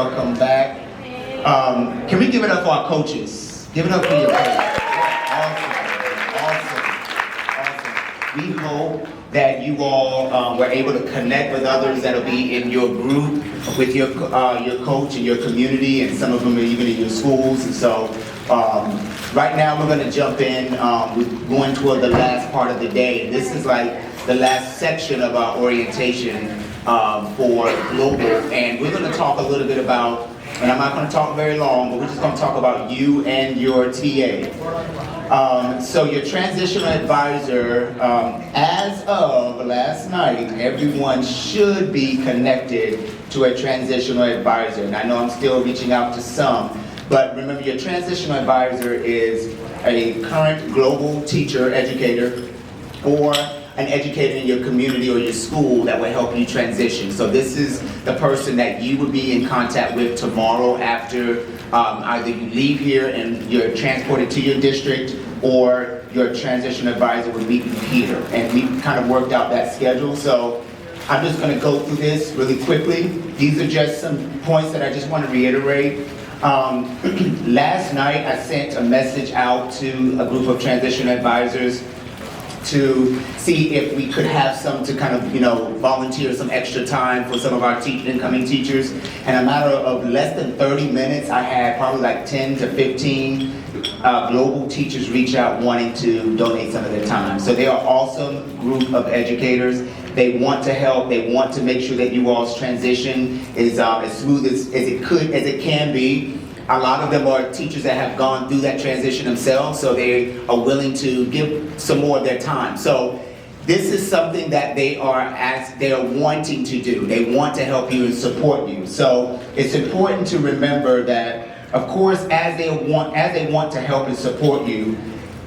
welcome back. Can we give it up for our coaches? Give it up for your coaches. Awesome. We hope that you all were able to connect with others that'll be in your group, with your coach and your community, and some of them are even in your schools. And so right now we're going to jump in. We're going toward the last part of the day. And this is like the last section of our orientation for global. And we're going to talk a little bit about, and I'm not going to talk very long, but we're just going to talk about you and your TA. So your transitional advisor, as of last night, everyone should be connected to a transitional advisor. And I know I'm still reaching out to some, but remember, your transitional advisor is a current global teacher, educator, or an educator in your community or your school that will help you transition. So this is the person that you would be in contact with tomorrow after either you leave here and you're transported to your district, or your transition advisor will meet you here. And we kind of worked out that schedule. So I'm just going to go through this really quickly. These are just some points that I just want to reiterate. Last night I sent a message out to a group of transition advisors to see if we could have some to kind of, volunteer some extra time for some of our incoming teachers. And a matter of less than 30 minutes, I had probably like 10 to 15 global teachers reach out wanting to donate some of their time. So they are an awesome group of educators. They want to help. They want to make sure that you all's transition is as smooth as it can be. A lot of them are teachers that have gone through that transition themselves, so they are willing to give some more of their time. So this is something that they are wanting to do. They want to help you and support you. So it's important to remember that, of course, as they want to help and support you,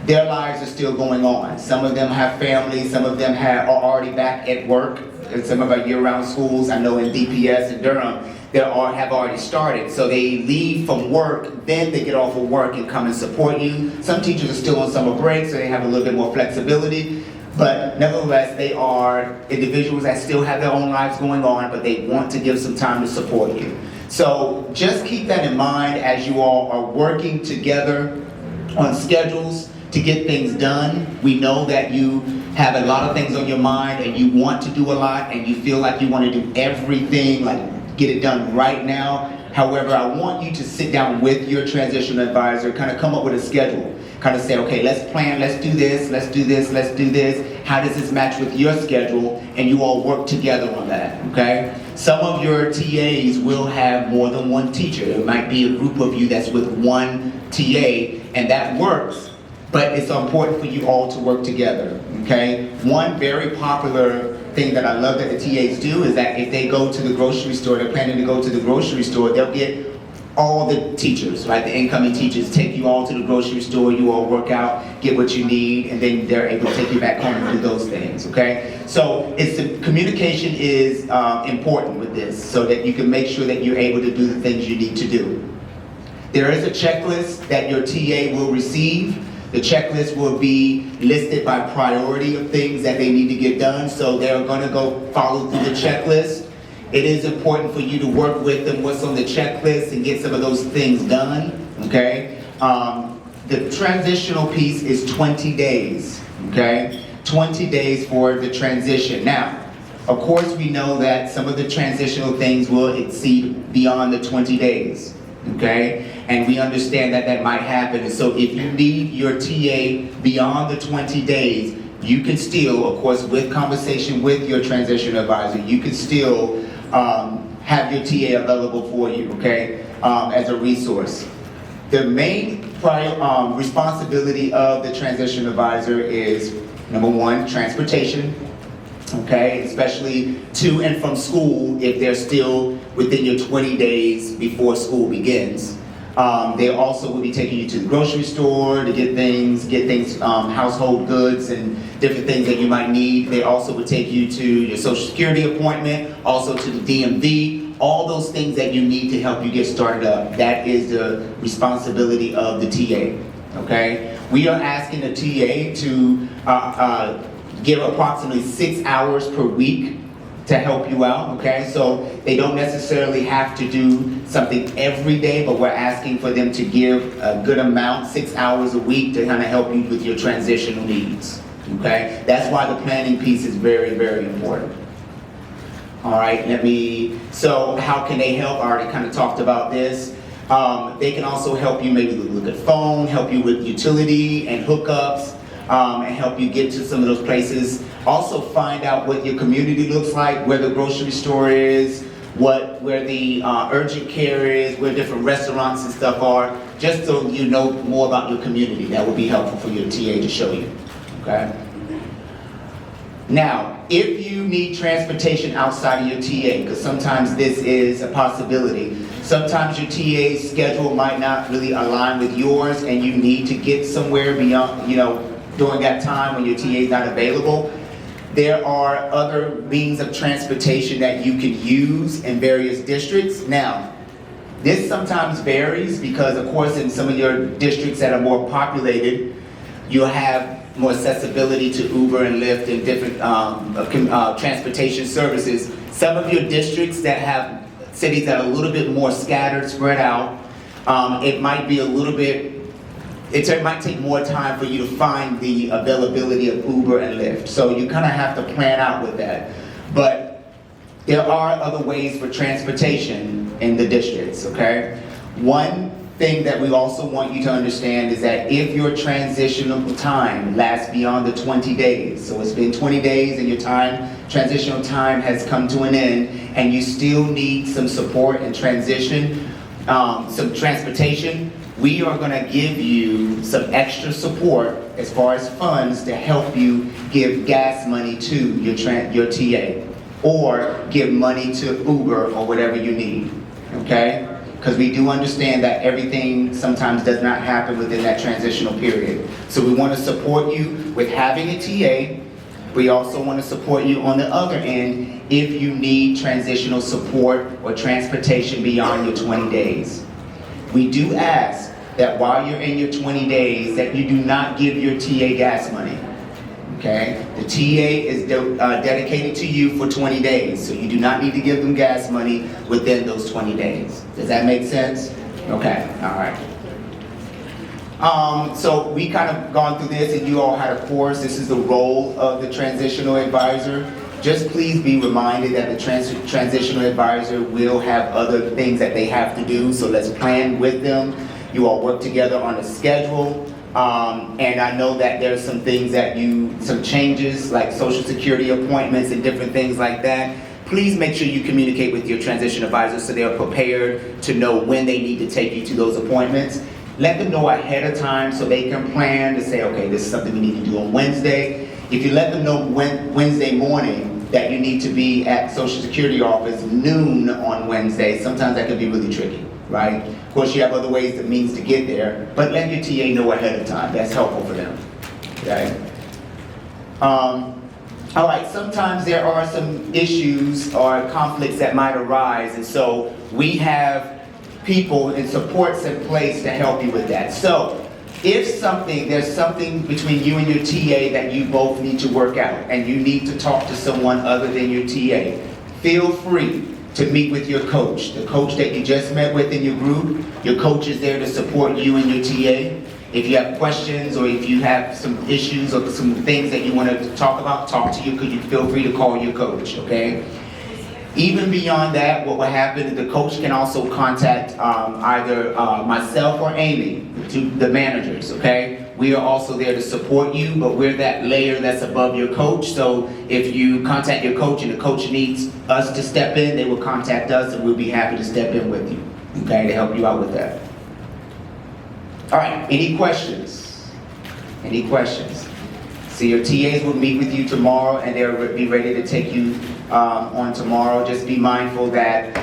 their lives are still going on. Some of them have families, some of them are already back at work. In some of our year-round schools, I know in DPS and Durham, have already started. So they leave from work, then they get off of work and come and support you. Some teachers are still on summer break, so they have a little bit more flexibility. But nevertheless, they are individuals that still have their own lives going on, but they want to give some time to support you. So just keep that in mind as you all are working together on schedules to get things done. We know that you have a lot of things on your mind and you want to do a lot and you feel like you want to do everything, like get it done right now. However, I want you to sit down with your transitional advisor, kind of come up with a schedule. Kind of say, okay, let's plan, let's do this, let's do this, let's do this. How does this match with your schedule? And you all work together on that, okay? Some of your TAs will have more than one teacher. There might be a group of you that's with one TA, and that works, but it's important for you all to work together, okay? One very popular thing that I love that the TAs do is that if they go to the grocery store, they're planning to go to the grocery store, they'll get all the teachers, right? The incoming teachers take you all to the grocery store, you all work out, get what you need, and then they're able to take you back home and do those things, okay? So communication is important with this so that you can make sure that you're able to do the things you need to do. There is a checklist that your TA will receive. The checklist will be listed by priority of things that they need to get done, so they're going to go follow through the checklist. It is important for you to work with them what's on the checklist and get some of those things done, okay? The transitional piece is 20 days, okay? 20 days for the transition. Now, of course, we know that some of the transitional things will exceed beyond the 20 days, okay? And we understand that that might happen. And so if you need your TA beyond the 20 days, you can still, of course, with conversation with your transition advisor, you can still have your TA available for you, okay, as a resource. The main responsibility of the transition advisor is, number one, transportation, okay, especially to and from school if they're still within your 20 days before school begins. They also will be taking you to the grocery store to get things, household goods and different things that you might need. They also would take you to your Social Security appointment, also to the DMV, all those things that you need to help you get started up. That is the responsibility of the TA, okay? We are asking the TA to give approximately 6 hours per week to help you out, okay? So they don't necessarily have to do something every day, but we're asking for them to give a good amount, 6 hours a week, to kind of help you with your transitional needs, okay? That's why the planning piece is very, very important. All right, so how can they help? I already kind of talked about this. They can also help you maybe look at phone, help you with utility and hookups, and help you get to some of those places. Also find out what your community looks like, where the grocery store is, where the urgent care is, where different restaurants and stuff are, just so you know more about your community. That would be helpful for your TA to show you, okay? Now, if you need transportation outside of your TA, because sometimes this is a possibility, sometimes your TA's schedule might not really align with yours and you need to get somewhere beyond, during that time when your TA is not available, there are other means of transportation that you can use in various districts. Now, this sometimes varies because, of course, in some of your districts that are more populated, you'll have more accessibility to Uber and Lyft and different transportation services. Some of your districts that have cities that are a little bit more scattered, spread out, it might be a little bit, it might take more time for you to find the availability of Uber and Lyft. So you kind of have to plan out with that. But there are other ways for transportation in the districts, okay? One thing that we also want you to understand is that if your transitional time lasts beyond the 20 days, so it's been 20 days and your transitional time has come to an end, and you still need some support and transition, some transportation, we are going to give you some extra support as far as funds to help you give gas money to your TA, or give money to Uber or whatever you need, okay? Because we do understand that everything sometimes does not happen within that transitional period. So we want to support you with having a TA. We also want to support you on the other end if you need transitional support or transportation beyond your 20 days. We do ask that while you're in your 20 days that you do not give your TA gas money, okay? The TA is dedicated to you for 20 days, so you do not need to give them gas money within those 20 days. Does that make sense? Okay, all right. So we kind of gone through this and you all had a course. This is the role of the transitional advisor. Just please be reminded that the transitional advisor will have other things that they have to do, so let's plan with them. You all work together on a schedule. And I know that there's some things that some changes like Social Security appointments and different things like that. Please make sure you communicate with your transition advisor so they are prepared to know when they need to take you to those appointments. Let them know ahead of time so they can plan to say, okay, this is something we need to do on Wednesday. If you let them know Wednesday morning that you need to be at Social Security office noon on Wednesday, sometimes that can be really tricky, right? Of course, you have other ways and means to get there, but let your TA know ahead of time. That's helpful for them, okay? All right, sometimes there are some issues or conflicts that might arise, and so we have people and supports in place to help you with that. So, if there's something between you and your TA that you both need to work out, and you need to talk to someone other than your TA, feel free to meet with your coach. The coach that you just met with in your group, your coach is there to support you and your TA. If you have questions or if you have some issues or some things that you want to talk about, talk to you, because you feel free to call your coach, okay? Even beyond that, what will happen is the coach can also contact either myself or Amy, the managers, okay? We are also there to support you, but we're that layer that's above your coach. So if you contact your coach and the coach needs us to step in, they will contact us and we'll be happy to step in with you, okay, to help you out with that. All right, any questions? Any questions? So your TAs will meet with you tomorrow and they'll be ready to take you on tomorrow. Just be mindful that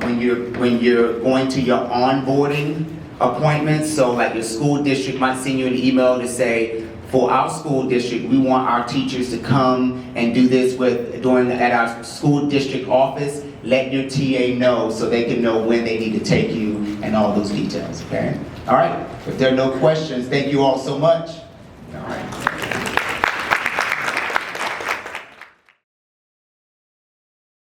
when you're going to your onboarding appointments, so like your school district might send you an email to say, for our school district, we want our teachers to come and do this at our school district office. Let your TA know so they can know when they need to take you and all those details, okay? All right, if there are no questions, thank you all so much.